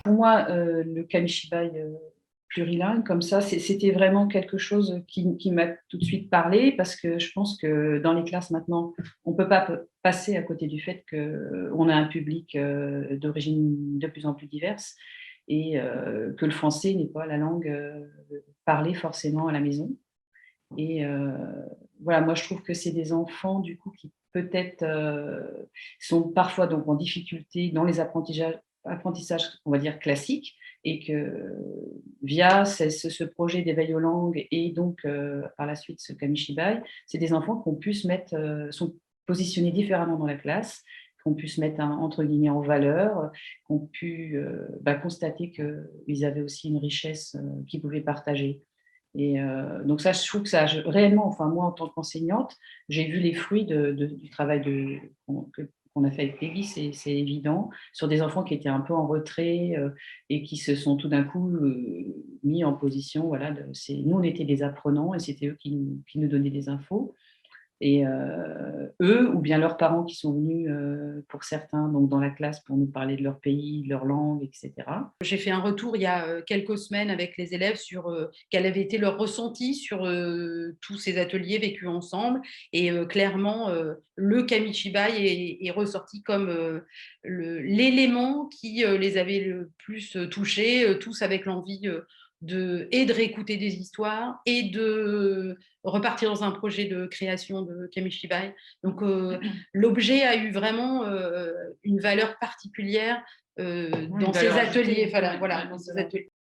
Pour moi, le kamishibai plurilingue comme ça, c'était vraiment quelque chose qui m'a tout de suite parlé parce que je pense que dans les classes maintenant, on ne peut pas passer à côté du fait qu'on a un public d'origine de plus en plus diverse et que le français n'est pas la langue parlée forcément à la maison. Et voilà, moi je trouve que c'est des enfants du coup qui peut-être sont parfois donc en difficulté dans les apprentissages, on va dire classiques, et que via ce projet d'éveil aux langues et donc par la suite ce kamishibai, c'est des enfants qu'on pu se mettre, sont positionnés différemment dans la classe, qu'on pu se mettre entre guillemets en valeur, qu'on pu constater qu'ils avaient aussi une richesse qu'ils pouvaient partager. Et donc ça, je trouve que ça, réellement, enfin moi en tant qu'enseignante, j'ai vu les fruits du travail qu'on a fait avec Peggy, c'est évident, sur des enfants qui étaient un peu en retrait et qui se sont tout d'un coup mis en position, voilà, nous on était des apprenants et c'était eux qui nous donnaient des infos. Et eux, ou bien leurs parents qui sont venus pour certains, donc dans la classe pour nous parler de leur pays, de leur langue, etc. J'ai fait un retour il y a quelques semaines avec les élèves sur quel avait été leur ressenti sur tous ces ateliers vécus ensemble. Et clairement, le kamishibai est ressorti comme l'élément qui les avait le plus touchés, tous avec l'envie de réécouter des histoires et de repartir dans un projet de création de kamishibai. Donc l'objet a eu vraiment une valeur particulière Oui, une dans ces valeur ateliers, ajoutée. voilà, Ouais, voilà, ouais, dans ces exactement. ateliers.